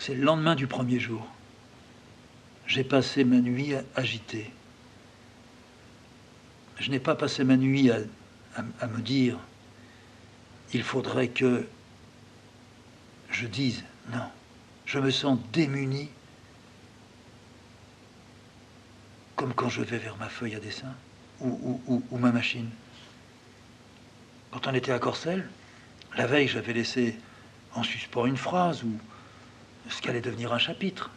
C'est le lendemain du premier jour. J'ai passé ma nuit agitée. Je n'ai pas passé ma nuit à me dire il faudrait que je dise non. Je me sens démuni, comme quand je vais vers ma feuille à dessin ou ma machine. Quand on était à Corcelles, la veille, j'avais laissé en suspens une phrase ou ce qui allait devenir un chapitre.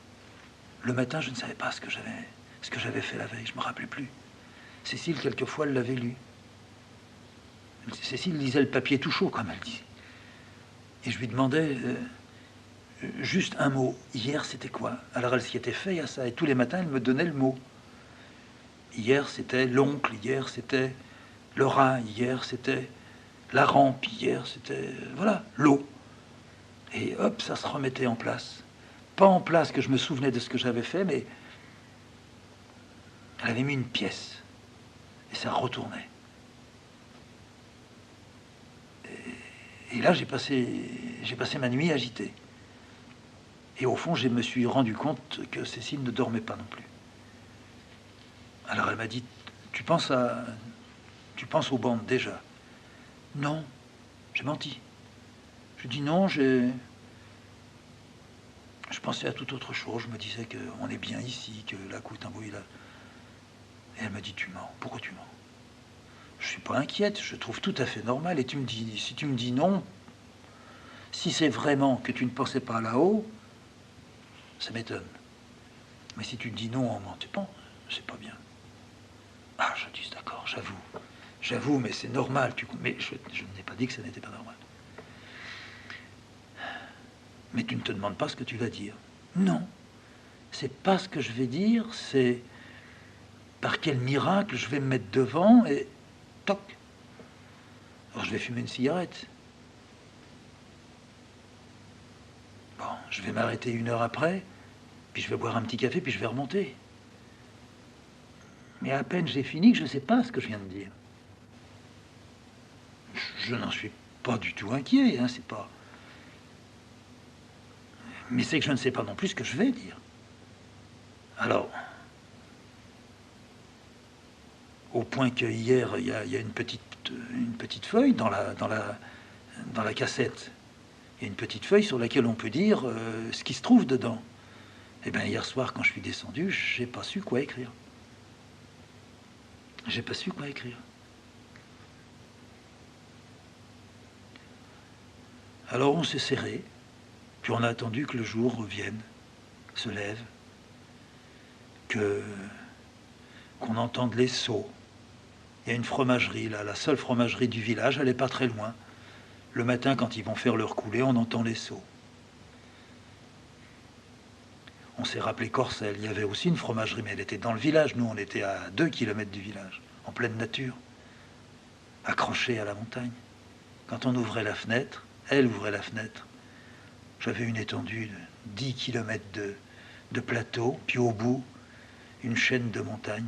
Le matin, je ne savais pas ce que j'avais fait la veille. Je ne me rappelais plus. Cécile, quelquefois, elle l'avait lu. Cécile lisait le papier tout chaud, comme elle dit. Et je lui demandais juste un mot. Hier, c'était quoi? Alors elle s'y était fait à ça. Et tous les matins, elle me donnait le mot. Hier, c'était l'oncle. Hier, c'était le rat. Hier, c'était la rampe. Hier, c'était, voilà, l'eau. Et hop, ça se remettait en place. Pas en place que je me souvenais de ce que j'avais fait, mais elle avait mis une pièce. Et ça retournait. Et là, j'ai passé ma nuit agitée. Et au fond, je me suis rendu compte que Cécile ne dormait pas non plus. Alors elle m'a dit, tu penses aux bandes déjà? Non, j'ai menti. Je dis non, je pensais à toute autre chose. Je me disais qu'on est bien ici, que la coûte un bruit là. Et elle m'a dit, tu mens. Pourquoi tu mens? Je suis pas inquiète, je trouve tout à fait normal. Et tu me dis, si tu me dis non, si c'est vraiment que tu ne pensais pas là-haut, ça m'étonne. Mais si tu me dis non en mentant, c'est pas bien. Ah, je dis d'accord, j'avoue, mais c'est normal. Mais je n'ai pas dit que ça n'était pas normal. Mais tu ne te demandes pas ce que tu vas dire. Non, c'est pas ce que je vais dire, c'est par quel miracle je vais me mettre devant et toc. Alors je vais fumer une cigarette. Bon, je vais m'arrêter 1 heure après, puis je vais boire un petit café, puis je vais remonter. Mais à peine j'ai fini que je ne sais pas ce que je viens de dire. Je n'en suis pas du tout inquiet, hein, c'est pas. Mais c'est que je ne sais pas non plus ce que je vais dire. Alors, au point que hier, il y a une petite feuille dans la cassette. Il y a une petite feuille sur laquelle on peut dire ce qui se trouve dedans. Eh bien, hier soir, quand je suis descendu, j'ai pas su quoi écrire. J'ai pas su quoi écrire. Alors on s'est serré, puis on a attendu que le jour revienne, se lève, qu'on entende les sauts. Il y a une fromagerie, là, la seule fromagerie du village, elle n'est pas très loin. Le matin, quand ils vont faire leur coulée, on entend les sauts. On s'est rappelé Corcelles, il y avait aussi une fromagerie, mais elle était dans le village. Nous, on était à 2 kilomètres du village, en pleine nature, accrochés à la montagne. Quand on ouvrait la fenêtre, elle ouvrait la fenêtre. J'avais une étendue de 10 kilomètres de plateau, puis au bout, une chaîne de montagnes,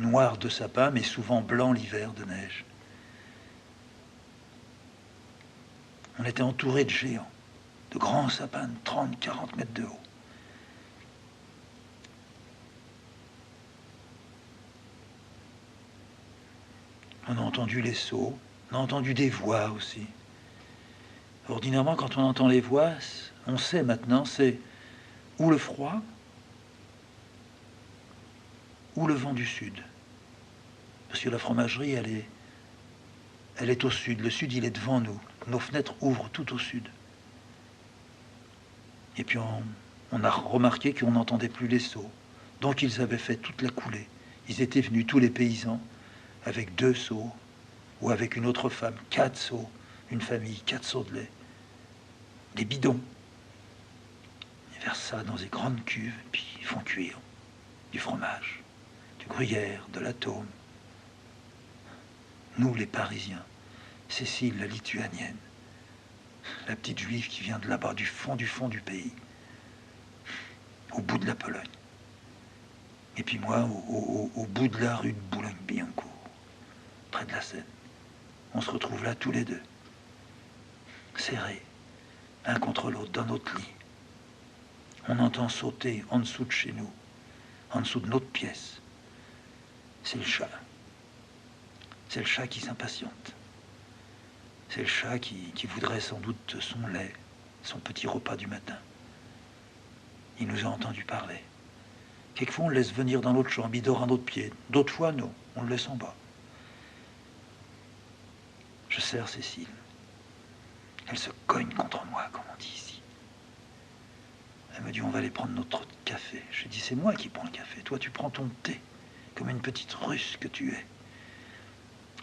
noire de sapins, mais souvent blanc l'hiver de neige. On était entouré de géants, de grands sapins de 30, 40 mètres de haut. On a entendu les sauts, on a entendu des voix aussi. Ordinairement, quand on entend les voix, on sait maintenant, c'est ou le froid, ou le vent du sud. Parce que la fromagerie, elle est au sud. Le sud, il est devant nous. Nos fenêtres ouvrent tout au sud. Et puis on a remarqué qu'on n'entendait plus les sauts. Donc ils avaient fait toute la coulée. Ils étaient venus, tous les paysans, avec 2 seaux, ou avec une autre femme, 4 seaux, une famille, 4 seaux de lait, des bidons. Ils versent ça dans des grandes cuves, puis ils font cuire du fromage, du gruyère, de l'atome. Nous, les Parisiens, Cécile, la Lituanienne, la petite juive qui vient de là-bas, du fond du pays, au bout de la Pologne. Et puis moi, au bout de la rue de Boulogne-Billancourt, près de la Seine. On se retrouve là tous les deux, serrés, un contre l'autre, dans notre lit. On entend sauter en dessous de chez nous, en dessous de notre pièce. C'est le chat. C'est le chat qui s'impatiente. C'est le chat qui voudrait sans doute son lait, son petit repas du matin. Il nous a entendu parler. Quelquefois, on le laisse venir dans notre chambre, il dort à notre pied. D'autres fois, non, on le laisse en bas. Je serre Cécile. Elle se cogne contre moi, comme on dit ici. Elle me dit, on va aller prendre notre café. Je dis, c'est moi qui prends le café. Toi, tu prends ton thé, comme une petite russe que tu es.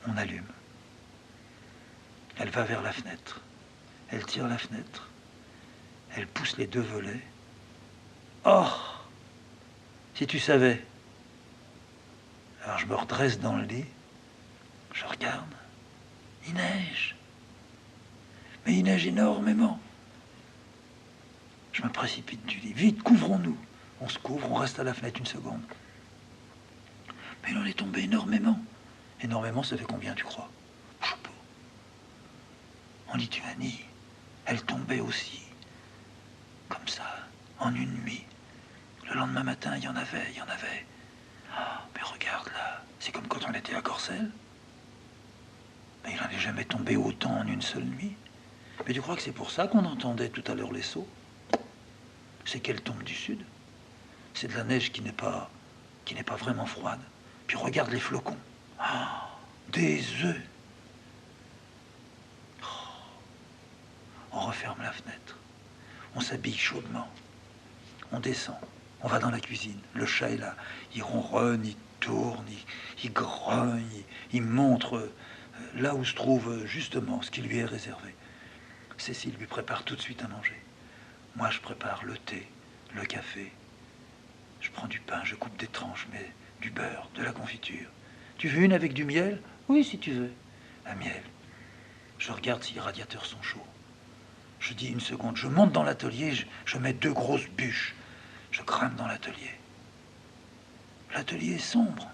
On allume. Elle va vers la fenêtre. Elle tire la fenêtre. Elle pousse les deux volets. Oh! Si tu savais. Alors je me redresse dans le lit. Je regarde. Il neige. Mais il neige énormément. Je me précipite du lit. Vite, couvrons-nous. On se couvre, on reste à la fenêtre une seconde. Mais il en est tombé énormément. Énormément, ça fait combien, tu crois? Je sais pas. En Lituanie, elle tombait aussi. Comme ça, en une nuit. Le lendemain matin, il y en avait. Ah, mais regarde là, c'est comme quand on était à Corcelles. Mais il n'en est jamais tombé autant en une seule nuit. Mais tu crois que c'est pour ça qu'on entendait tout à l'heure les sauts? C'est qu'elle tombe du sud. C'est de la neige qui n'est pas vraiment froide. Puis regarde les flocons. Ah, des œufs. Oh. On referme la fenêtre. On s'habille chaudement. On descend. On va dans la cuisine. Le chat est là. Il ronronne, il tourne, il grogne, il montre là où se trouve justement ce qui lui est réservé. Cécile lui prépare tout de suite à manger. Moi, je prépare le thé, le café. Je prends du pain, je coupe des tranches, mais du beurre, de la confiture. Tu veux une avec du miel? Oui, si tu veux. Un miel. Je regarde si les radiateurs sont chauds. Je dis une seconde. Je monte dans l'atelier, je mets 2 grosses bûches. Je crame dans l'atelier. L'atelier est sombre,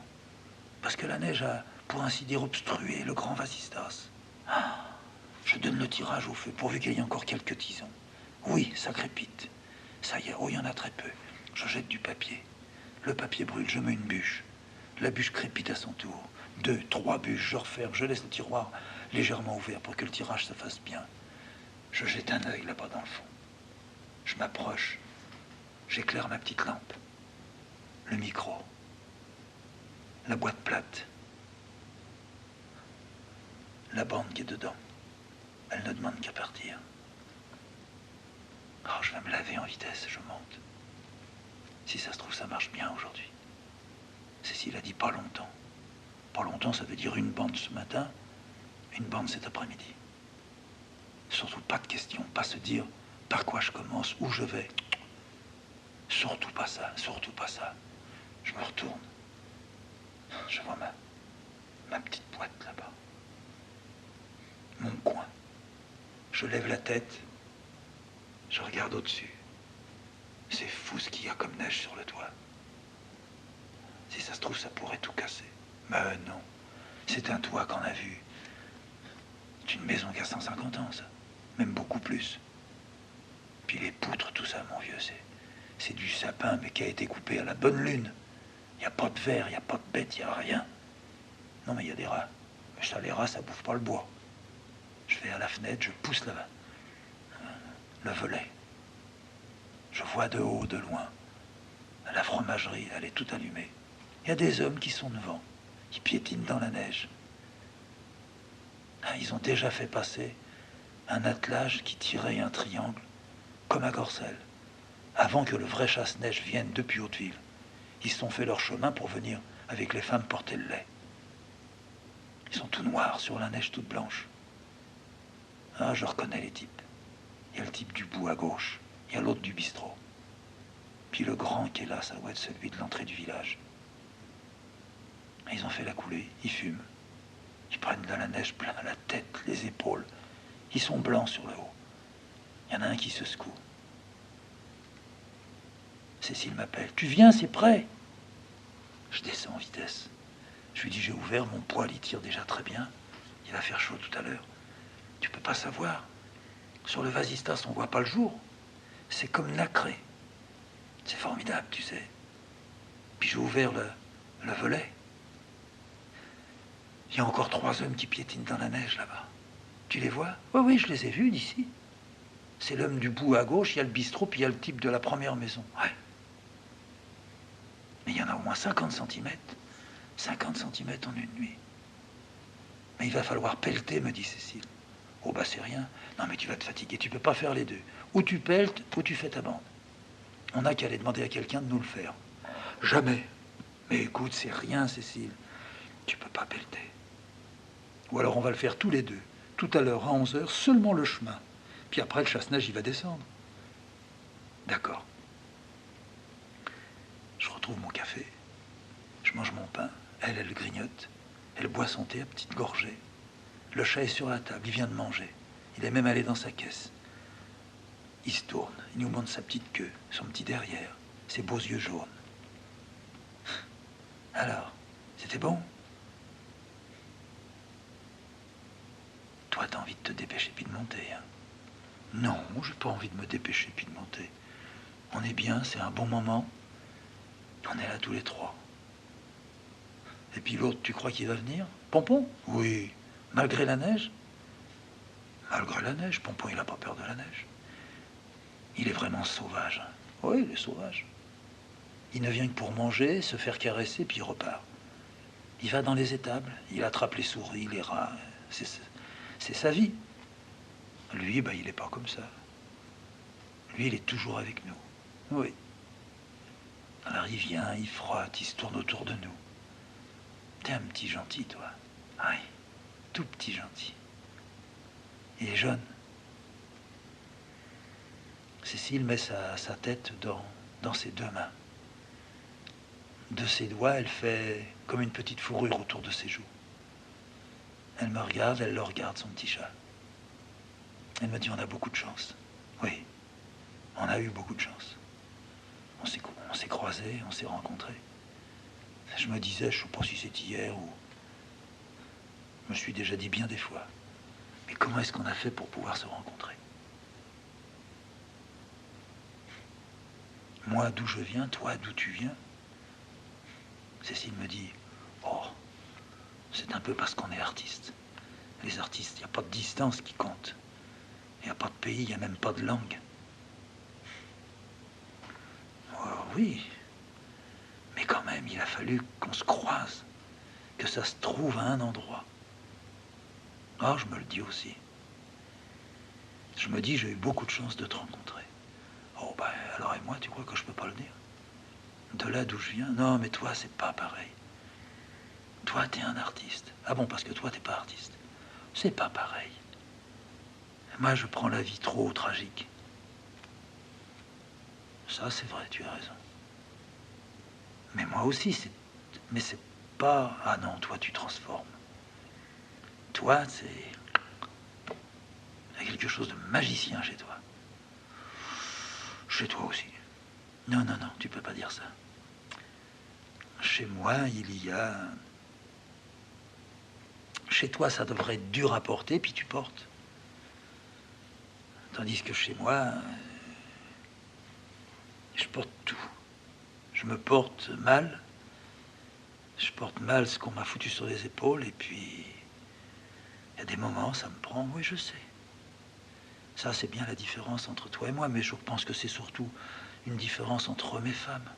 parce que la neige a, pour ainsi dire, obstrué le grand vasistas. Ah, je donne le tirage au feu, pourvu qu'il y ait encore quelques tisons. Oui, ça crépite. Ça y est, oh, il y en a très peu. Je jette du papier. Le papier brûle, je mets une bûche. La bûche crépite à son tour. 2, 3 bûches, je referme, je laisse le tiroir légèrement ouvert pour que le tirage se fasse bien. Je jette un œil là-bas dans le fond. Je m'approche. J'éclaire ma petite lampe. Le micro. La boîte plate. La bande qui est dedans. Elle ne demande qu'à partir. Oh, je vais me laver en vitesse, je monte. Si ça se trouve, ça marche bien aujourd'hui. Cécile a dit pas longtemps. Pas longtemps, ça veut dire une bande ce matin, une bande cet après-midi. Surtout pas de question, pas se dire par quoi je commence, où je vais. Surtout pas ça, surtout pas ça. Je me retourne. Je vois ma petite boîte là-bas. Mon coin. Je lève la tête. Je regarde au-dessus. C'est fou ce qu'il y a comme neige sur le toit. Si ça se trouve, ça pourrait tout casser. Mais non. C'est un toit qu'on a vu. C'est une maison qui a 150 ans, ça. Même beaucoup plus. Puis les poutres, tout ça, mon vieux, c'est du sapin, mais qui a été coupé à la bonne lune. Il n'y a pas de verre, il n'y a pas de bête, il n'y a rien. Non, mais il y a des rats. Mais ça, les rats, ça bouffe pas le bois. Je vais à la fenêtre, je pousse le volet. Je vois de haut, de loin, la fromagerie, elle est toute allumée. Il y a des hommes qui sont devant, qui piétinent dans la neige. Ah, ils ont déjà fait passer un attelage qui tirait un triangle, comme à Corcelles, avant que le vrai chasse-neige vienne depuis Hauteville. Ils se sont fait leur chemin pour venir avec les femmes porter le lait. Ils sont tout noirs sur la neige toute blanche. Ah, je reconnais les types. Il y a le type du bout à gauche, il y a l'autre du bistrot. Puis le grand qui est là, ça doit être celui de l'entrée du village. Ils ont fait la coulée, ils fument. Ils prennent de la neige plein la tête, les épaules. Ils sont blancs sur le haut. Il y en a un qui se secoue. Cécile m'appelle. Tu viens, c'est prêt. Je descends en vitesse. Je lui dis, j'ai ouvert, mon poêle, il tire déjà très bien. Il va faire chaud tout à l'heure. Tu peux pas savoir. Sur le vasistas, on voit pas le jour. C'est comme nacré. C'est formidable, tu sais. Puis j'ai ouvert le volet. Il y a encore 3 hommes qui piétinent dans la neige là-bas. Tu les vois? Oui, oui, je les ai vus d'ici. C'est l'homme du bout à gauche, il y a le bistrot, puis il y a le type de la première maison. Ouais. Mais il y en a au moins 50 centimètres. 50 centimètres en une nuit. Mais il va falloir pelleter, me dit Cécile. Oh bah c'est rien. Non mais tu vas te fatiguer, tu peux pas faire les deux. Ou tu pelletes, ou tu fais ta bande. On n'a qu'à aller demander à quelqu'un de nous le faire. Jamais. Mais écoute, c'est rien, Cécile. Tu peux pas pelleter. Ou alors on va le faire tous les deux. Tout à l'heure, à 11 heures, seulement le chemin. Puis après, le chasse-neige, il va descendre. D'accord. Je retrouve mon café. Je mange mon pain. Elle grignote. Elle boit son thé à petites gorgées. Le chat est sur la table. Il vient de manger. Il est même allé dans sa caisse. Il se tourne. Il nous montre sa petite queue, son petit derrière, ses beaux yeux jaunes. Alors, c'était bon? Toi, t'as envie de te dépêcher puis de monter, hein? Non, j'ai pas envie de me dépêcher puis de monter. On est bien, c'est un bon moment. On est là tous les trois. Et puis l'autre, tu crois qu'il va venir? Pompon? Oui. Malgré la neige? Malgré la neige, Pompon, il n'a pas peur de la neige. Il est vraiment sauvage. Oui, il est sauvage. Il ne vient que pour manger, se faire caresser, puis il repart. Il va dans les étables, il attrape les souris, les rats. C'est sa vie. Lui, bah, il n'est pas comme ça. Lui, il est toujours avec nous. Oui. Alors il vient, il frotte, il se tourne autour de nous. T'es un petit gentil, toi. Oui, tout petit gentil. Il est jeune. Cécile met sa tête dans ses 2 mains. De ses doigts, elle fait comme une petite fourrure autour de ses joues. Elle me regarde, elle le regarde, son petit chat. Elle me dit, on a beaucoup de chance. Oui, on a eu beaucoup de chance. On s'est croisés, on s'est rencontrés. Je me disais, je ne sais pas si c'est hier ou... Je me suis déjà dit bien des fois. Mais comment est-ce qu'on a fait pour pouvoir se rencontrer? Moi, d'où je viens, toi, d'où tu viens. Cécile me dit, oh, c'est un peu parce qu'on est artiste. Les artistes, il n'y a pas de distance qui compte. Il n'y a pas de pays, il n'y a même pas de langue. Oh, oui, mais quand même, il a fallu qu'on se croise, que ça se trouve à un endroit. Ah, je me le dis aussi. Je me dis, j'ai eu beaucoup de chance de te rencontrer. Oh, ben, alors et moi, tu crois que je peux pas le dire? De là d'où je viens? Non, mais toi, c'est pas pareil. Toi, t'es un artiste. Ah bon, parce que toi, t'es pas artiste. C'est pas pareil. Moi, je prends la vie trop tragique. Ça, c'est vrai, tu as raison. Mais moi aussi, mais c'est pas... Ah non, toi, tu transformes. Toi, c'est... Il y a quelque chose de magicien chez toi. Chez toi aussi. Non, non, non, tu peux pas dire ça. Chez moi, il y a... Chez toi, ça devrait être dur à porter, puis tu portes. Tandis que chez moi, je porte tout. Je me porte mal. Je porte mal ce qu'on m'a foutu sur les épaules, et puis... Il y a des moments, ça me prend, oui, je sais. Ça, c'est bien la différence entre toi et moi, mais je pense que c'est surtout une différence entre hommes et femmes.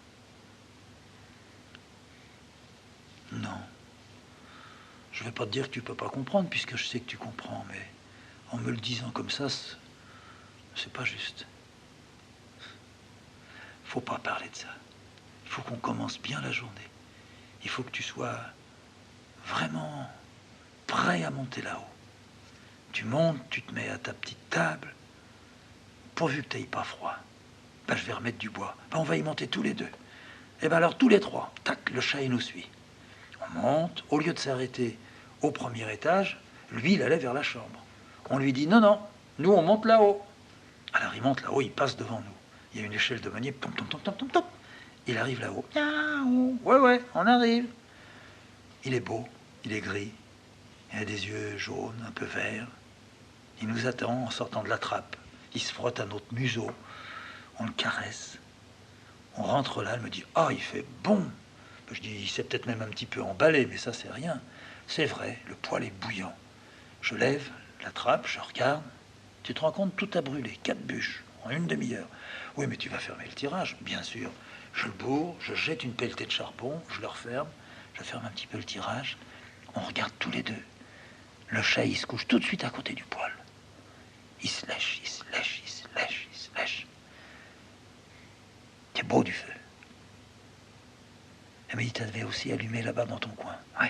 Non. Je ne vais pas te dire que tu ne peux pas comprendre, puisque je sais que tu comprends, mais en me le disant comme ça, c'est pas juste. Faut pas parler de ça. Il faut qu'on commence bien la journée. Il faut que tu sois vraiment prêt à monter là-haut. Tu montes, tu te mets à ta petite table, pourvu que tu n'aies pas froid. Ben, je vais remettre du bois. Ben, on va y monter tous les deux. Et ben alors tous les trois, tac, le chat il nous suit. On monte, au lieu de s'arrêter au premier étage, lui il allait vers la chambre. On lui dit non, non, nous on monte là-haut. Alors il monte là-haut, il passe devant nous. Il y a une échelle de meunier, tom, tom, tom, tom, tom, tom. Il arrive là-haut. Ouais, ouais, on arrive. Il est beau, il est gris, il a des yeux jaunes, un peu verts. Il nous attend en sortant de la trappe. Il se frotte à notre museau, on le caresse. On rentre là, elle me dit « Ah, il fait bon !» Je dis « Il s'est peut-être même un petit peu emballé, mais ça, c'est rien. » C'est vrai, le poêle est bouillant. Je lève la trappe, je regarde. Tu te rends compte, tout a brûlé, 4 bûches, en une demi-heure. Oui, mais tu vas fermer le tirage, bien sûr. Je le bourre, je jette une pelletée de charbon, je le referme, je ferme un petit peu le tirage. On regarde tous les deux. Le chat, il se couche tout de suite à côté du poêle. Il se lèche, il se lèche, il se lèche, il se lèche. C'est beau du feu. Elle m'a dit, t'avais aussi allumé là-bas dans ton coin. Oui.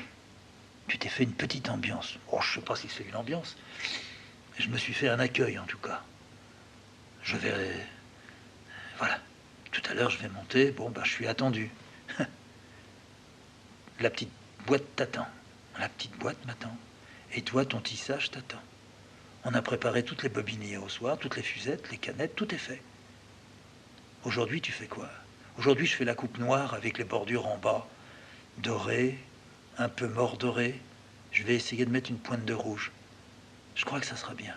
Tu t'es fait une petite ambiance. Oh, je sais pas si c'est une ambiance. Je me suis fait un accueil, en tout cas. Je vais... Voilà. Tout à l'heure, je vais monter. Bon, bah, je suis attendu. La petite boîte t'attend. La petite boîte m'attend. Et toi, ton tissage t'attend. On a préparé toutes les bobiniers au soir, toutes les fusettes, les canettes, tout est fait. Aujourd'hui, tu fais quoi? Aujourd'hui, je fais la coupe noire avec les bordures en bas, dorées, un peu mordorées. Je vais essayer de mettre une pointe de rouge. Je crois que ça sera bien.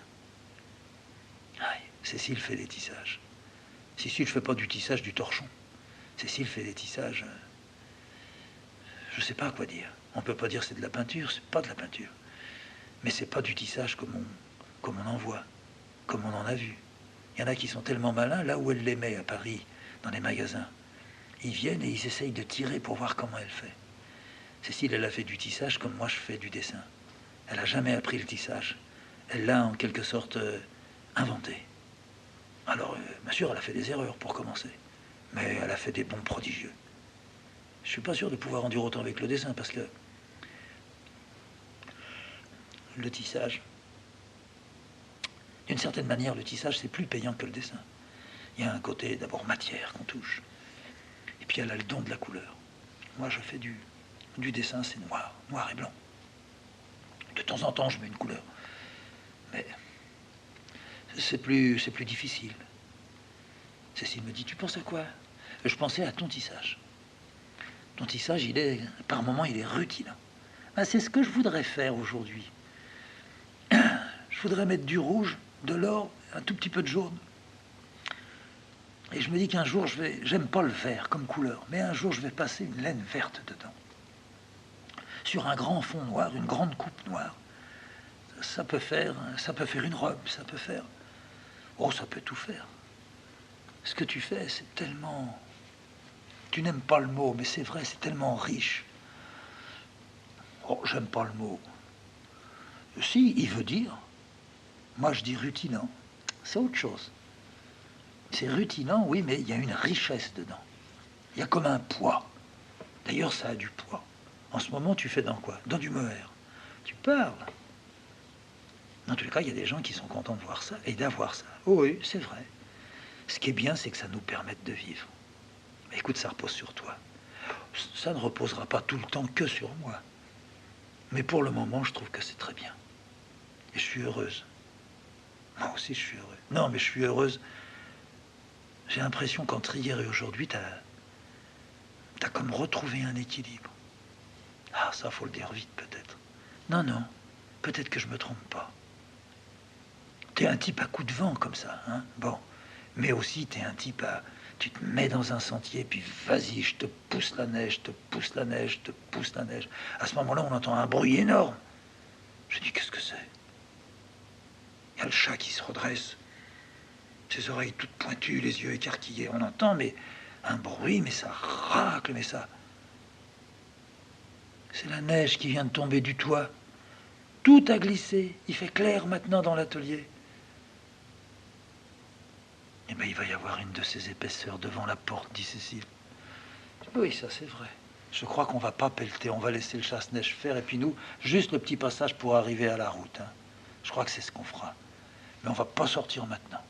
Aïe, Cécile fait des tissages. Cécile ne fait pas du tissage du torchon. Cécile fait des tissages... je ne sais pas quoi dire. On ne peut pas dire c'est de la peinture, c'est pas de la peinture. Mais c'est pas du tissage comme on en voit, comme on en a vu. Il y en a qui sont tellement malins, là où elle les met à Paris, dans les magasins. Ils viennent et ils essayent de tirer pour voir comment elle fait. Cécile, elle a fait du tissage comme moi je fais du dessin. Elle n'a jamais appris le tissage. Elle l'a en quelque sorte inventé. Alors, bien sûr, elle a fait des erreurs pour commencer. Mais elle a fait des bons prodigieux. Je suis pas sûr de pouvoir en dire autant avec le dessin parce que le tissage, d'une certaine manière, le tissage, c'est plus payant que le dessin. Il y a un côté d'abord matière qu'on touche. Et puis elle a le don de la couleur. Moi, je fais du dessin, c'est noir, noir et blanc. De temps en temps, je mets une couleur. Mais c'est plus difficile. Cécile me dit, tu penses à quoi? Je pensais à ton tissage. Ton tissage, par moments, il est rutilant. Ben, c'est ce que je voudrais faire aujourd'hui. Je voudrais mettre du rouge, de l'or, un tout petit peu de jaune. Et je me dis qu'un jour, j'aime pas le vert comme couleur, mais un jour, je vais passer une laine verte dedans. Sur un grand fond noir, une grande coupe noire. Ça peut faire une robe, ça peut faire... Oh, ça peut tout faire. Ce que tu fais, c'est tellement... Tu n'aimes pas le mot, mais c'est vrai, c'est tellement riche. Oh, j'aime pas le mot. Si, il veut dire. Moi, je dis rutilant. C'est autre chose. C'est rutilant, oui, mais il y a une richesse dedans. Il y a comme un poids. D'ailleurs, ça a du poids. En ce moment, tu fais dans quoi? Dans du mohair. Tu parles. Dans tous les cas, il y a des gens qui sont contents de voir ça et d'avoir ça. Oh oui, c'est vrai. Ce qui est bien, c'est que ça nous permette de vivre. Mais écoute, ça repose sur toi. Ça ne reposera pas tout le temps que sur moi. Mais pour le moment, je trouve que c'est très bien. Et je suis heureuse. Moi aussi, je suis heureuse. Non, mais je suis heureuse. J'ai l'impression qu'entre hier et aujourd'hui, t'as comme retrouvé un équilibre. Ah, ça, faut le dire vite, peut-être. Non, non, peut-être que je me trompe pas. T'es un type à coup de vent, comme ça, hein? Bon. Mais aussi, t'es un type à... Tu te mets dans un sentier, puis vas-y, je te pousse la neige, je te pousse la neige, je te pousse la neige. À ce moment-là, on entend un bruit énorme. Je dis, qu'est-ce que c'est? Il y a le chat qui se redresse, ses oreilles toutes pointues, les yeux écarquillés. On entend, mais un bruit, mais ça racle, mais ça... C'est la neige qui vient de tomber du toit. Tout a glissé. Il fait clair maintenant dans l'atelier. Eh bien, il va y avoir une de ces épaisseurs devant la porte, dit Cécile. Oui, ça c'est vrai. Je crois qu'on va pas pelleter, on va laisser le chasse-neige faire, et puis nous, juste le petit passage pour arriver à la route. Hein. Je crois que c'est ce qu'on fera. Mais on va pas sortir maintenant.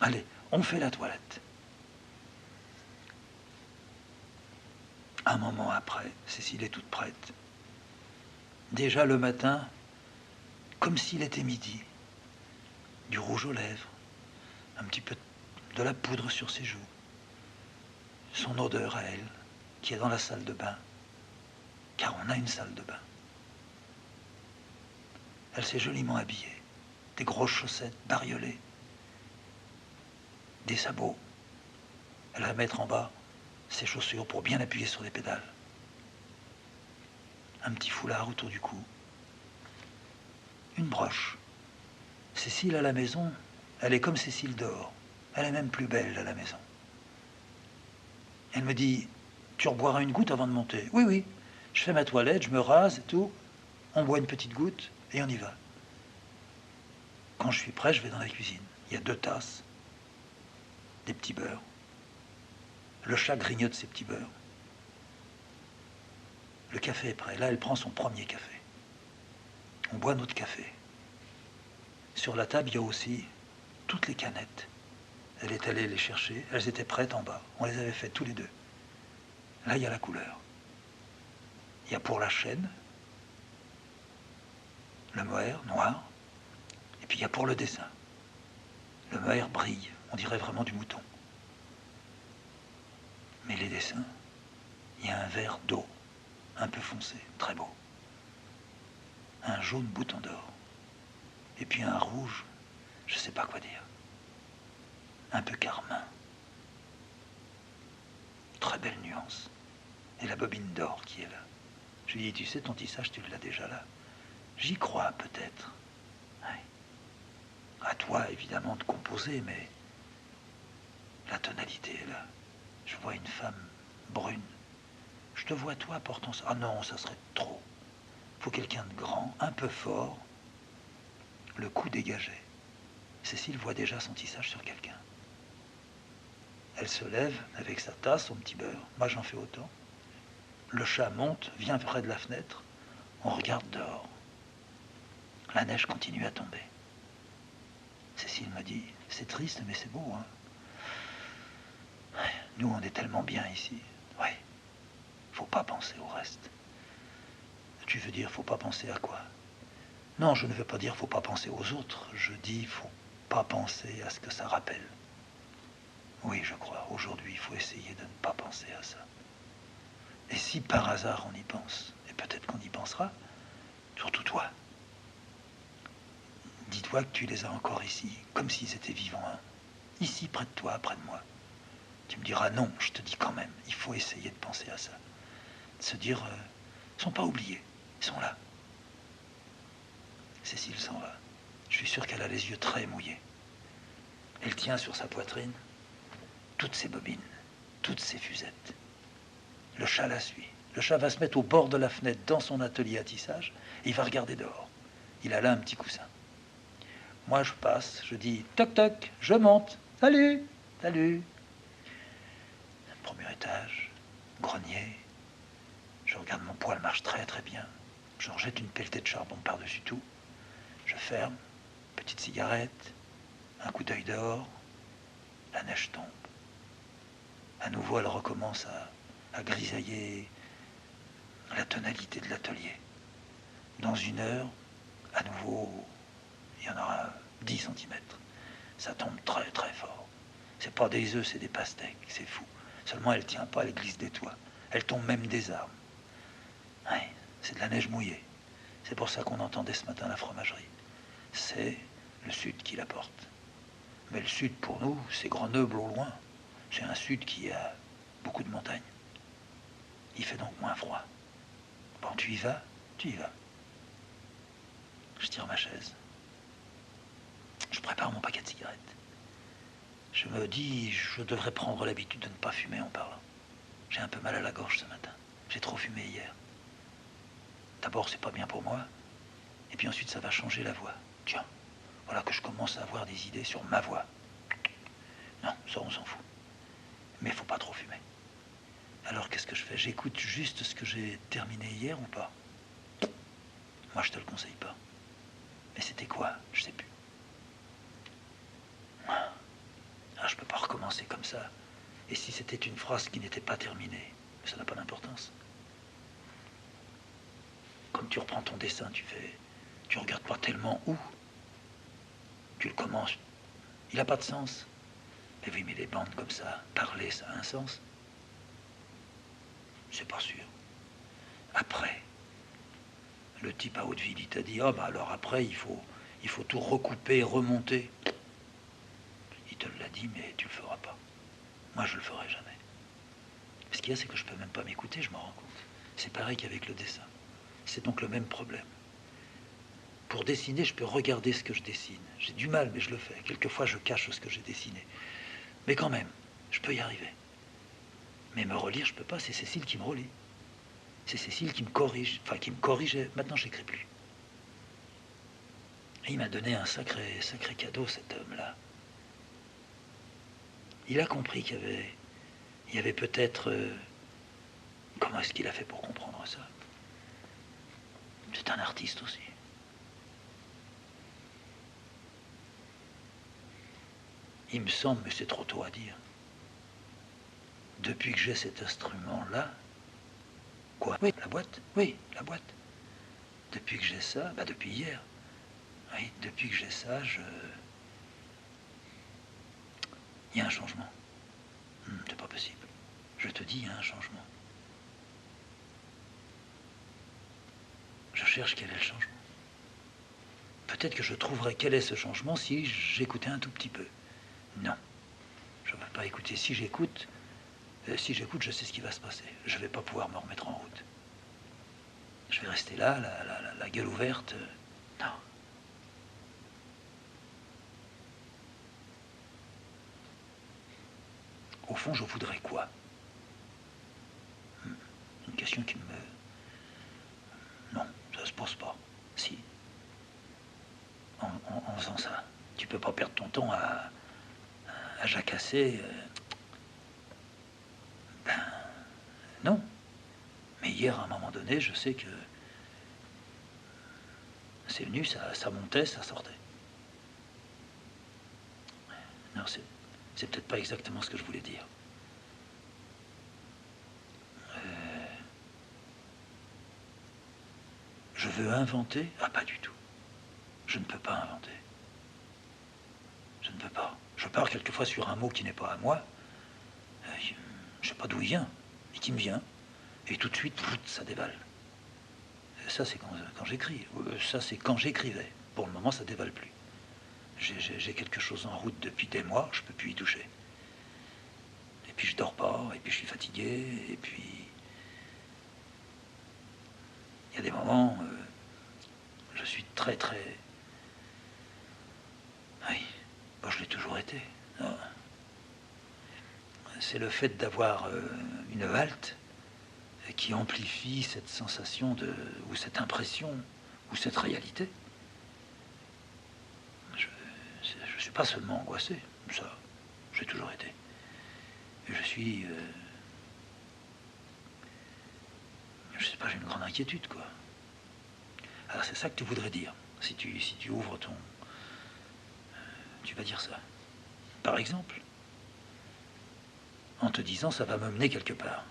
Allez, on fait la toilette. Un moment après, Cécile est toute prête. Déjà le matin, comme s'il était midi, du rouge aux lèvres, un petit peu de la poudre sur ses joues, son odeur à elle, qui est dans la salle de bain, car on a une salle de bain. Elle s'est joliment habillée, des grosses chaussettes bariolées, des sabots. Elle va mettre en bas ses chaussures pour bien appuyer sur les pédales, un petit foulard autour du cou, une broche. Cécile à la maison, elle est comme Cécile dehors. Elle est même plus belle à la maison. Elle me dit, tu reboiras une goutte avant de monter. Oui, oui. Je fais ma toilette, je me rase et tout. On boit une petite goutte et on y va. Quand je suis prêt, je vais dans la cuisine. Il y a 2 tasses, des petits beurres. Le chat grignote ses petits beurres. Le café est prêt. Là, elle prend son premier café. On boit notre café. Sur la table, il y a aussi toutes les canettes. Elle est allée les chercher. Elles étaient prêtes en bas. On les avait faites tous les deux. Là, il y a la couleur. Il y a pour la chaîne, le mohair noir. Et puis il y a pour le dessin. Le mohair brille. On dirait vraiment du mouton. Mais les dessins, il y a un vert d'eau, un peu foncé, très beau. Un jaune bouton d'or. Et puis un rouge, je ne sais pas quoi dire. Un peu carmin. Très belle nuance. Et la bobine d'or qui est là. Je lui dis, tu sais, ton tissage, tu l'as déjà là. J'y crois peut-être. Ouais. À toi, évidemment, de composer, mais la tonalité est là. Je vois une femme brune. Je te vois, toi, portant ça. Ah non, ça serait trop. Faut quelqu'un de grand, un peu fort, le cou dégagé. Cécile voit déjà son tissage sur quelqu'un. Elle se lève avec sa tasse, son petit beurre. Moi, j'en fais autant. Le chat monte, vient près de la fenêtre. On regarde dehors. La neige continue à tomber. Cécile me dit, c'est triste, mais c'est beau, hein. Nous, on est tellement bien ici. Ouais. Faut pas penser au reste. Tu veux dire, faut pas penser à quoi? Non, je ne veux pas dire faut pas penser aux autres. Je dis, faut pas penser à ce que ça rappelle. Oui, je crois. Aujourd'hui, il faut essayer de ne pas penser à ça. Et si par hasard on y pense, et peut-être qu'on y pensera, surtout toi, dis-toi que tu les as encore ici, comme s'ils étaient vivants, hein. Ici, près de toi, près de moi. Tu me diras non, je te dis quand même, il faut essayer de penser à ça. De se dire, ils sont pas oubliés, ils sont là. Cécile s'en va. Je suis sûr qu'elle a les yeux très mouillés. Elle tient sur sa poitrine toutes ses bobines, toutes ses fusettes. Le chat la suit. Le chat va se mettre au bord de la fenêtre dans son atelier à tissage et il va regarder dehors. Il a là un petit coussin. Moi, je passe, je dis toc toc, je monte. Salut, salut. Premier étage, grenier. Je regarde mon poêle marche très très bien. J'en jette une pelletée de charbon par-dessus tout. Je ferme, petite cigarette, un coup d'œil dehors. La neige tombe. À nouveau, elle recommence à grisailler la tonalité de l'atelier. Dans 1 heure, à nouveau, il y en aura 10 centimètres. Ça tombe très très fort. C'est pas des œufs, c'est des pastèques, c'est fou. Seulement elle tient pas, elle glisse des toits. Elle tombe même des arbres. Ouais, c'est de la neige mouillée. C'est pour ça qu'on entendait ce matin la fromagerie. C'est le sud qui la porte. Mais le sud pour nous, c'est Grenoble au loin. C'est un sud qui a beaucoup de montagnes. Il fait donc moins froid. Bon, tu y vas? Tu y vas. Je tire ma chaise. Je prépare mon paquet de cigarettes. Je me dis, je devrais prendre l'habitude de ne pas fumer en parlant. J'ai un peu mal à la gorge ce matin. J'ai trop fumé hier. D'abord, c'est pas bien pour moi. Et puis ensuite, ça va changer la voix. Tiens, voilà que je commence à avoir des idées sur ma voix. Non, ça, on s'en fout. Mais il faut pas trop fumer. Alors, qu'est-ce que je fais? J'écoute juste ce que j'ai terminé hier ou pas? Moi, je te le conseille pas. Mais c'était quoi? Je sais plus. Ah, je peux pas recommencer comme ça. Et si c'était une phrase qui n'était pas terminée? Ça n'a pas d'importance. Comme tu reprends ton dessin, tu regardes pas tellement où. Tu le commences. Il n'a pas de sens. Mais oui, mais les bandes comme ça, parler, ça a un sens. C'est pas sûr. Après, le type à Hauteville, il t'a dit, ah bah alors après, il faut tout recouper, remonter. Il te l'a dit, mais tu le feras pas. Moi, je le ferai jamais. Ce qu'il y a, c'est que je peux même pas m'écouter, je m'en rends compte. C'est pareil qu'avec le dessin. C'est donc le même problème. Pour dessiner, je peux regarder ce que je dessine. J'ai du mal, mais je le fais. Quelquefois, je cache ce que j'ai dessiné. Mais quand même, je peux y arriver. Mais me relire, je peux pas. C'est Cécile qui me relit. C'est Cécile qui me corrige. Enfin, qui me corrigeait. Maintenant, je n'écris plus. Et il m'a donné un sacré cadeau, cet homme-là. Il a compris il y avait peut-être... comment est-ce qu'il a fait pour comprendre ça? C'est un artiste aussi. Il me semble, mais c'est trop tôt à dire. Depuis que j'ai cet instrument-là... Quoi? Oui, la boîte. Oui, la boîte. Depuis que j'ai ça, bah depuis hier. Oui, depuis que j'ai ça, il y a un changement. C'est pas possible. Je te dis, il y a un changement. Je cherche quel est le changement. Peut-être que je trouverais quel est ce changement si j'écoutais un tout petit peu. Non, je ne vais pas écouter. Si j'écoute, je sais ce qui va se passer. Je ne vais pas pouvoir me remettre en route. Je vais rester là, la gueule ouverte. Non. Au fond, je voudrais quoi? Une question qui me... Non, ça se pose pas. Si. En faisant ça, tu peux pas perdre ton temps à jacasser. Ben, non. Mais hier, à un moment donné, je sais que c'est venu, ça montait, ça sortait. Non, c'est peut-être pas exactement ce que je voulais dire. Je veux inventer? Ah, pas du tout. Je ne peux pas inventer. Je ne peux pas. Je pars quelquefois sur un mot qui n'est pas à moi. Je ne sais pas d'où il vient, et qui me vient. Et tout de suite, ça dévale. Ça, c'est quand j'écris. Ça, c'est quand j'écrivais. Pour le moment, ça dévale plus. J'ai quelque chose en route depuis des mois, je ne peux plus y toucher. Et puis je dors pas, et puis je suis fatigué, et puis... Il y a des moments, je suis très... Oui, bon, je l'ai toujours été. C'est le fait d'avoir une halte qui amplifie cette sensation ou cette impression, ou cette réalité. Je ne suis pas seulement angoissé, ça, j'ai toujours été. Je suis... je sais pas, j'ai une grande inquiétude, quoi. Alors c'est ça que tu voudrais dire, si tu ouvres ton... tu vas dire ça. Par exemple, en te disant ça va me mener quelque part.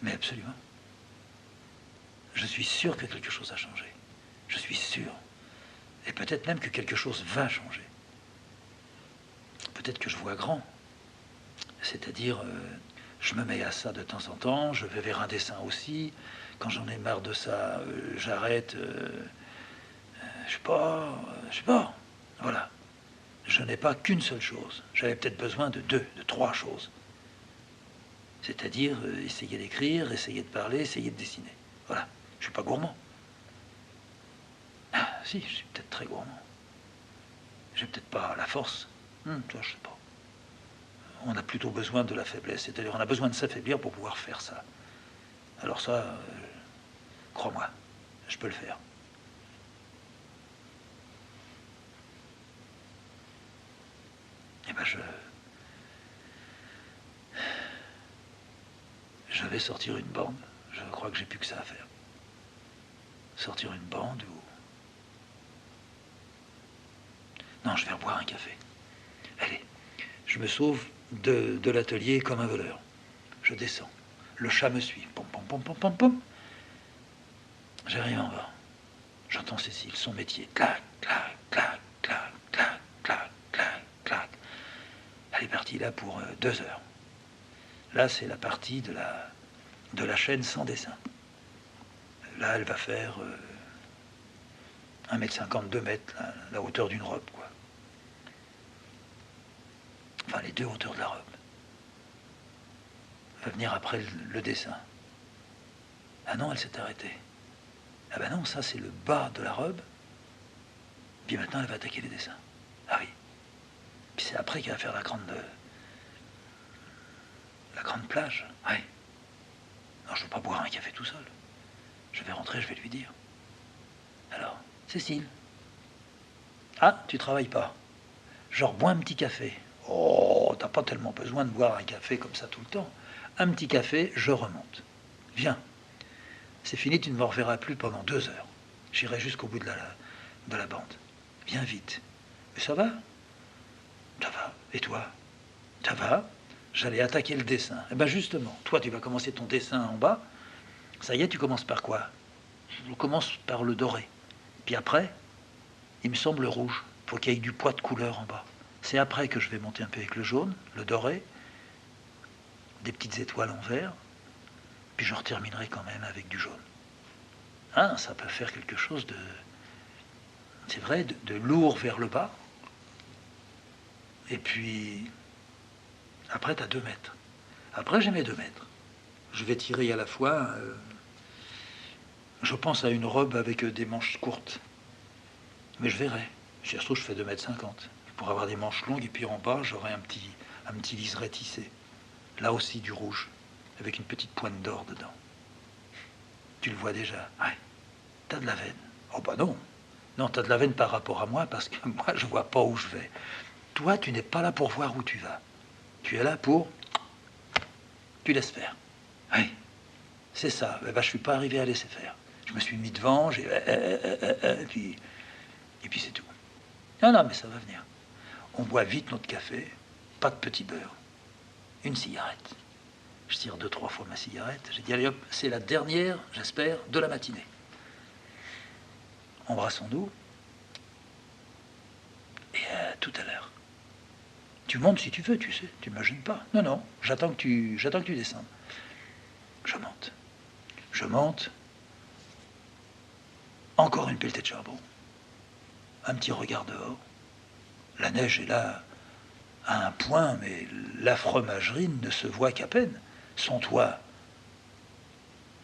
Mais absolument. Je suis sûr que quelque chose a changé. Je suis sûr. Et peut-être même que quelque chose va changer. Peut-être que je vois grand. C'est-à-dire, je me mets à ça de temps en temps, je vais vers un dessin aussi. Quand j'en ai marre de ça, j'arrête. Je sais pas. Voilà. Je n'ai pas qu'une seule chose. J'avais peut-être besoin de 2, de 3 choses. C'est-à-dire, essayer d'écrire, essayer de parler, essayer de dessiner. Voilà. Je suis pas gourmand. Ah, si, je suis peut-être très gourmand. J'ai peut-être pas la force. Ça, je sais pas. On a plutôt besoin de la faiblesse. C'est-à-dire, on a besoin de s'affaiblir pour pouvoir faire ça. Alors ça, crois-moi, je peux le faire. Eh ben, je vais sortir une bande. Je crois que j'ai plus que ça à faire. Sortir une bande ou... Non, je vais boire un café. Allez, je me sauve de l'atelier comme un voleur. Je descends. Le chat me suit. Pom, pom, pom, pom, pom, pom. J'arrive en bas. J'entends Cécile, son métier. Clac, clac, clac, clac, clac, clac, clac, clac. Elle est partie là pour 2 heures. Là, c'est la partie de la chaîne sans dessin. Là, elle va faire 1,50 m, 2 mètres, la hauteur d'une robe, quoi. Enfin, les 2 hauteurs de la robe. va venir après le dessin. Ah non, elle s'est arrêtée. Ah ben non, ça c'est le bas de la robe. Puis maintenant, elle va attaquer les dessins. Ah oui. Puis c'est après qu'elle va faire la grande plage. Oui. Non, je ne veux pas boire un café tout seul. Je vais rentrer, je vais lui dire. Alors, Cécile. Ah, tu travailles pas. Genre, bois un petit café. Oh, t'as pas tellement besoin de boire un café comme ça tout le temps. Un petit café, je remonte. Viens. C'est fini, tu ne me reverras plus pendant 2 heures. J'irai jusqu'au bout de la bande. Viens vite. Mais ça va? Ça va. Et toi? Ça va? J'allais attaquer le dessin. Eh bien justement, toi tu vas commencer ton dessin en bas. Ça y est, tu commences par quoi? Je commence par le doré. Puis après, il me semble le rouge. Il faut qu'il y ait du poids de couleur en bas. C'est après que je vais monter un peu avec le jaune, le doré, des petites étoiles en vert. Puis je terminerai quand même avec du jaune. Hein, ça peut faire quelque chose de... C'est vrai, de lourd vers le bas. Et puis, après, tu as 2 mètres. Après, j'ai mes 2 mètres. Je vais tirer à la fois... je pense à une robe avec des manches courtes. Mais je verrai. Si ça se trouve, je fais 2,50 m. Je pourrais avoir des manches longues et puis en bas, j'aurai un petit liseré tissé. Là aussi, du rouge, avec une petite pointe d'or dedans. Tu le vois déjà. Ouais. T'as de la veine. Oh bah non. Non, t'as de la veine par rapport à moi parce que moi, je vois pas où je vais. Toi, tu n'es pas là pour voir où tu vas. Tu es là pour... Tu laisses faire. Oui, c'est ça. Eh ben, je suis pas arrivé à laisser faire. Je me suis mis devant, j'ai... et puis c'est tout. Non, non, mais ça va venir. On boit vite notre café, pas de petit beurre, une cigarette. Je tire 2-3 fois ma cigarette. J'ai dit, allez hop, c'est la dernière, j'espère, de la matinée. Embrassons-nous. Et tout à l'heure. Tu montes si tu veux, tu sais, tu ne me gênes pas. Non, non, j'attends que tu descendes. Je monte. Je monte. Encore une pelletée de charbon. Un petit regard dehors. La neige est là à un point, mais la fromagerie ne se voit qu'à peine. Son toit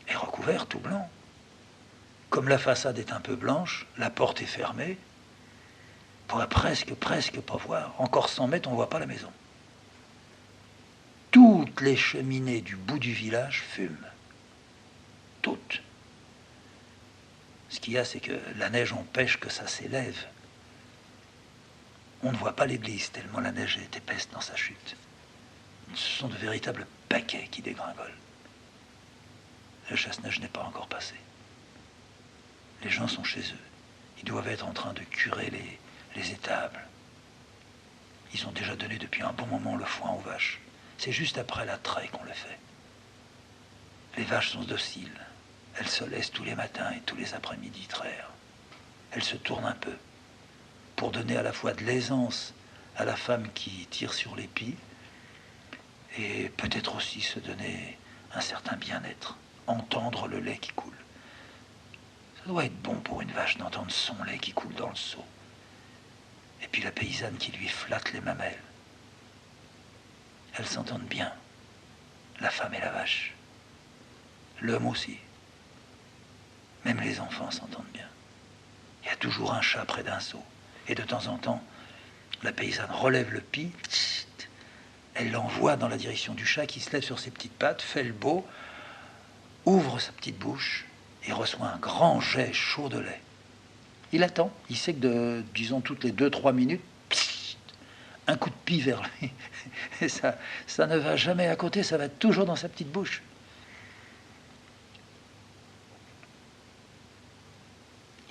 est recouvert tout blanc. Comme la façade est un peu blanche, la porte est fermée. On pourrait presque pas voir. Encore 100 mètres, on ne voit pas la maison. Toutes les cheminées du bout du village fument. Toutes. Ce qu'il y a, c'est que la neige empêche que ça s'élève. On ne voit pas l'église tellement la neige est épaisse dans sa chute. Ce sont de véritables paquets qui dégringolent. Le chasse-neige n'est pas encore passé. Les gens sont chez eux. Ils doivent être en train de curer les étables. Ils ont déjà donné depuis un bon moment le foin aux vaches. C'est juste après la treille qu'on le fait. Les vaches sont dociles. Elles se laissent tous les matins et tous les après-midi traire. Elles se tournent un peu pour donner à la fois de l'aisance à la femme qui tire sur l'épi et peut-être aussi se donner un certain bien-être, entendre le lait qui coule. Ça doit être bon pour une vache d'entendre son lait qui coule dans le seau. Et puis la paysanne qui lui flatte les mamelles. Elles s'entendent bien, la femme et la vache. L'homme aussi. Même les enfants s'entendent bien. Il y a toujours un chat près d'un seau. Et de temps en temps, la paysanne relève le pis, elle l'envoie dans la direction du chat qui se lève sur ses petites pattes, fait le beau, ouvre sa petite bouche et reçoit un grand jet chaud de lait. Il attend, il sait que, disons, toutes les 2-3 minutes, un coup de pie vers lui. Et ça ne va jamais à côté, ça va toujours dans sa petite bouche.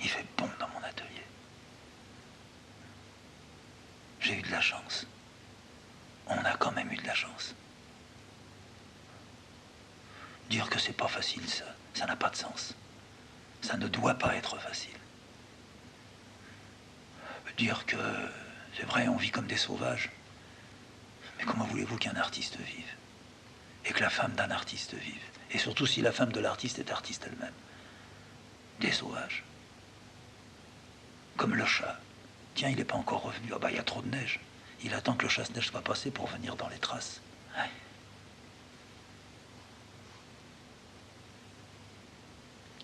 Il fait bon dans mon atelier. J'ai eu de la chance. On a quand même eu de la chance. Dire que c'est pas facile, ça n'a pas de sens. Ça ne doit pas être facile. Dire que, c'est vrai, on vit comme des sauvages. Mais comment voulez-vous qu'un artiste vive? Et que la femme d'un artiste vive? Et surtout si la femme de l'artiste est artiste elle-même. Des sauvages. Comme le chat. Tiens, il n'est pas encore revenu. Ah bah, il y a trop de neige. Il attend que le chasse-neige soit passé pour venir dans les traces. Ouais.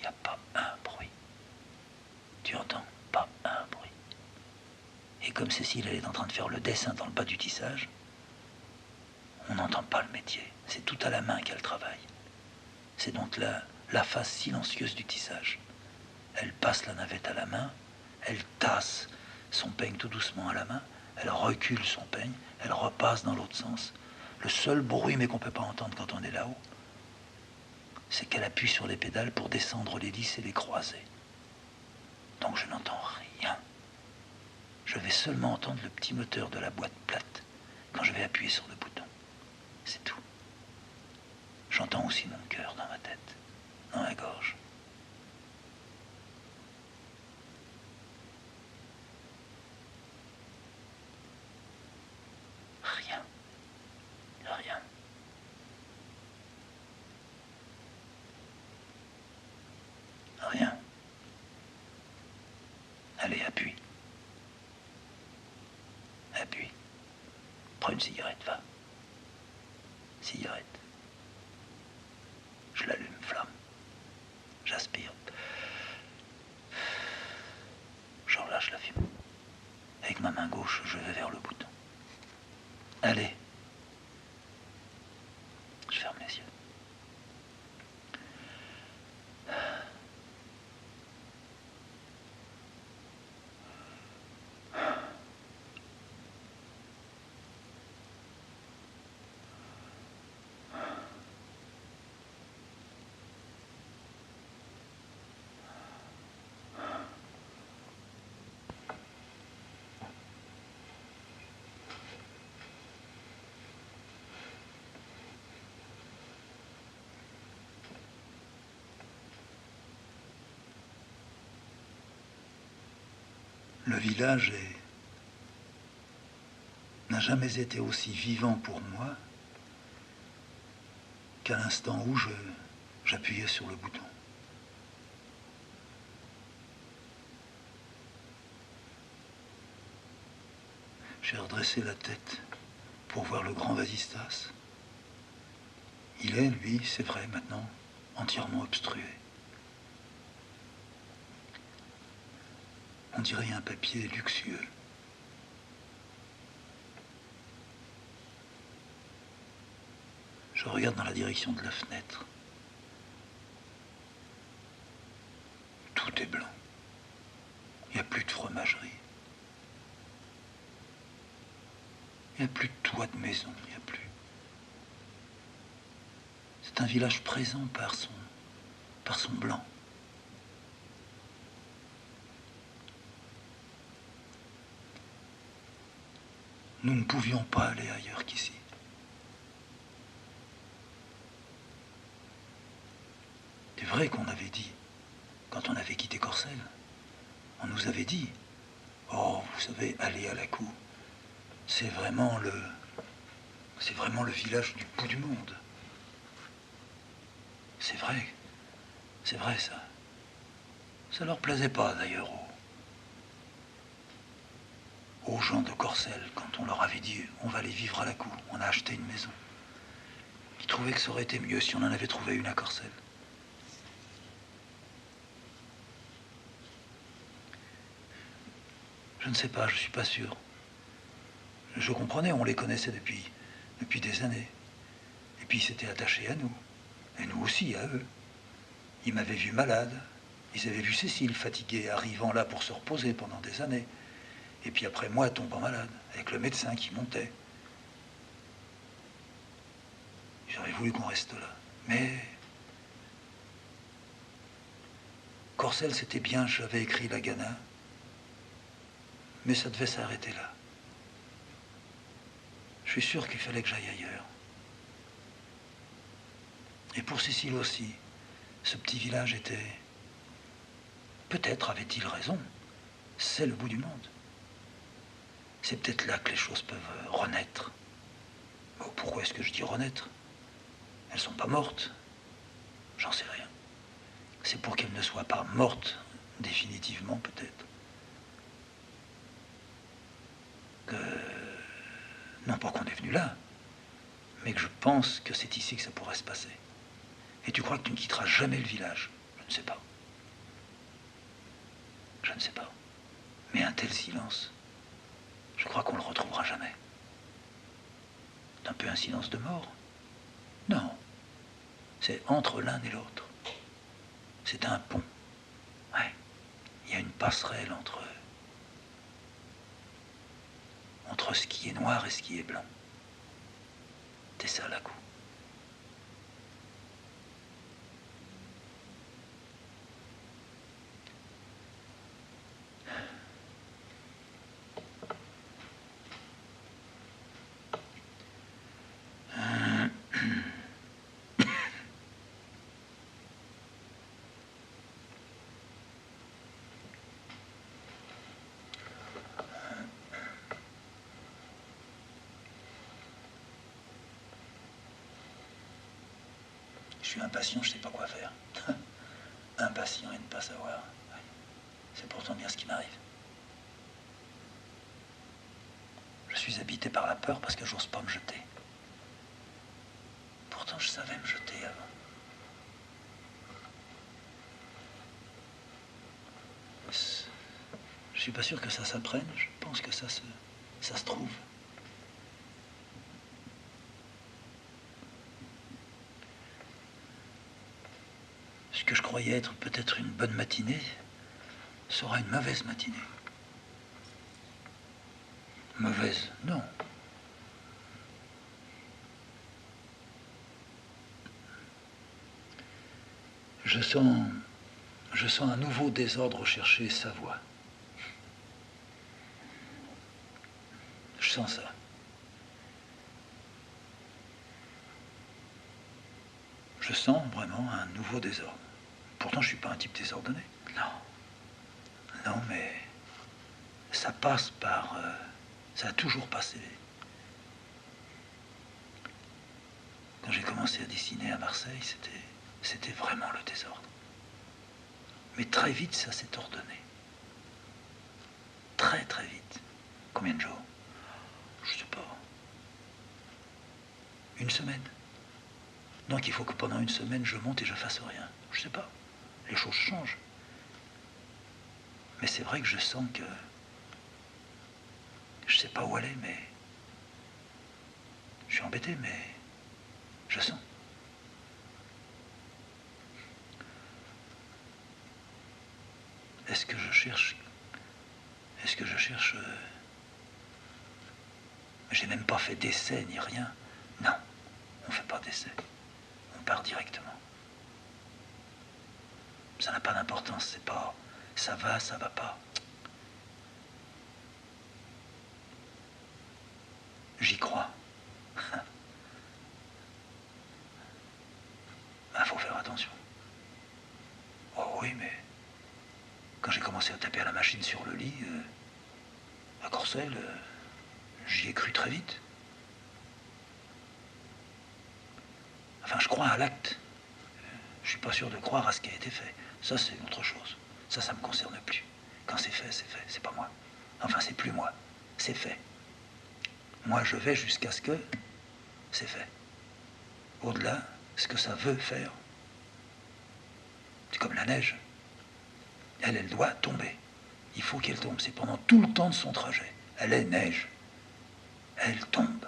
Il n'y a pas un bruit. Tu entends? Pas un bruit. Et comme Cécile, elle est en train de faire le dessin dans le bas du tissage, on n'entend pas le métier. C'est tout à la main qu'elle travaille. C'est donc la phase silencieuse du tissage. Elle passe la navette à la main, elle tasse son peigne tout doucement à la main, elle recule son peigne, elle repasse dans l'autre sens. Le seul bruit, mais qu'on ne peut pas entendre quand on est là-haut, c'est qu'elle appuie sur les pédales pour descendre les lisses et les croiser. Donc je n'entends rien. Je vais seulement entendre le petit moteur de la boîte plate quand je vais appuyer sur le bouton. C'est tout. J'entends aussi mon cœur dans ma tête, dans ma gorge. Rien. Rien. Rien. Allez, appuie. Appuie. Prends une cigarette, va. Cigarette. Je l'allume, flamme. J'aspire. J'en lâche la fumée. Avec ma main gauche, je vais vers le bouton. Allez. Je ferme les yeux. Le village n'a jamais été aussi vivant pour moi qu'à l'instant où j'appuyais sur le bouton. J'ai redressé la tête pour voir le grand vasistas. Il est, lui, c'est vrai, maintenant, entièrement obstrué. On dirait un papier luxueux. Je regarde dans la direction de la fenêtre. Tout est blanc. Il n'y a plus de fromagerie. Il n'y a plus de toit de maison. Il n'y a plus. C'est un village présent par son blanc. Nous ne pouvions pas aller ailleurs qu'ici. C'est vrai qu'on avait dit, quand on avait quitté Corcelles, on nous avait dit, oh, vous savez, aller à la cour, c'est vraiment le village du bout du monde. C'est vrai ça. Ça leur plaisait pas d'ailleurs aux gens de Corcelles quand on leur avait dit on va aller vivre à la cour, on a acheté une maison. Ils trouvaient que ça aurait été mieux si on en avait trouvé une à Corcelles. Je ne sais pas, je suis pas sûr. Je comprenais, on les connaissait depuis des années. Et puis ils s'étaient attachés à nous. Et nous aussi à eux. Ils m'avaient vu malade. Ils avaient vu Cécile fatiguée, arrivant là pour se reposer pendant des années. Et puis après moi tombant malade, avec le médecin qui montait. J'aurais voulu qu'on reste là. Mais Corcelles, c'était bien, j'avais écrit la Ghana. Mais ça devait s'arrêter là. Je suis sûr qu'il fallait que j'aille ailleurs. Et pour Cécile aussi, ce petit village était... Peut-être avait-il raison. C'est le bout du monde. C'est peut-être là que les choses peuvent renaître. Bon, pourquoi est-ce que je dis renaître? Elles sont pas mortes. J'en sais rien. C'est pour qu'elles ne soient pas mortes définitivement, peut-être. Que... Non pas qu'on est venu là, mais que je pense que c'est ici que ça pourrait se passer. Et tu crois que tu ne quitteras jamais le village? Je ne sais pas. Je ne sais pas. Mais un tel silence, je crois qu'on ne le retrouvera jamais. C'est un peu un silence de mort. Non. C'est entre l'un et l'autre. C'est un pont. Ouais. Il y a une passerelle entre ce qui est noir et ce qui est blanc. C'est ça, la coup. Je suis impatient, je ne sais pas quoi faire. Impatient et ne pas savoir. Ouais. C'est pourtant bien ce qui m'arrive. Je suis habité par la peur parce que j'ose pas me jeter. Pourtant, je savais me jeter avant. Je suis pas sûr que ça s'apprenne. Je pense que ça se trouve. Ce que je croyais être peut-être une bonne matinée sera une mauvaise matinée. Mauvaise, non. Je sens un nouveau désordre chercher sa voie. Je sens ça. Je sens vraiment un nouveau désordre. Pourtant, je suis pas un type désordonné. Non. Non, mais ça passe par... ça a toujours passé. Quand j'ai commencé à dessiner à Marseille, c'était vraiment le désordre. Mais très vite, ça s'est ordonné. Très, très vite. Combien de jours? Je sais pas. Une semaine. Donc il faut que pendant une semaine, je monte et je fasse rien. Je sais pas. Les choses changent. Mais c'est vrai que je sens que... Je sais pas où aller, mais... Je suis embêté, mais... Je sens. Est-ce que je cherche... J'ai même pas fait d'essai ni rien. Non, on fait pas d'essai. On part directement. Ça n'a pas d'importance, c'est pas... Ça va pas. J'y crois. Il faut faire attention. Oh oui, mais... Quand j'ai commencé à taper à la machine sur le lit, à Corcelles, j'y ai cru très vite. Enfin, je crois à l'acte. Je suis pas sûr de croire à ce qui a été fait. Ça, c'est autre chose. Ça me concerne plus. Quand c'est fait, c'est pas moi. Enfin, c'est plus moi. C'est fait. Moi, je vais jusqu'à ce que c'est fait. Au-delà, ce que ça veut faire, c'est comme la neige. Elle doit tomber. Il faut qu'elle tombe. C'est pendant tout le temps de son trajet. Elle est neige. Elle tombe.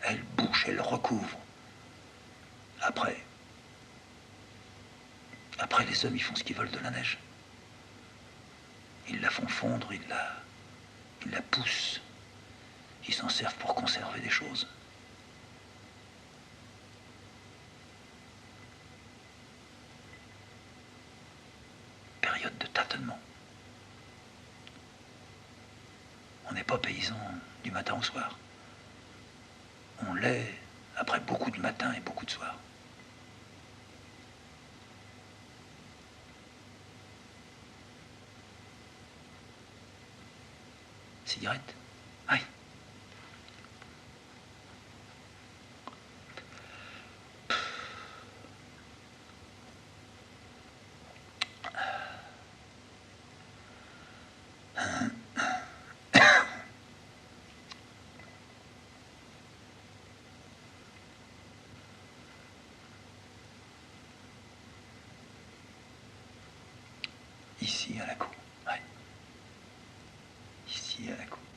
Elle bouche, elle recouvre. Après, les hommes, ils font ce qu'ils veulent de la neige. Ils la font fondre, ils la poussent. Ils s'en servent pour conserver des choses. Période de tâtonnement. On n'est pas paysan du matin au soir. On l'est après beaucoup de matins et beaucoup de soirs. Cigarette? Oui. Ici, à la cour. Ouais. qui est à la cour.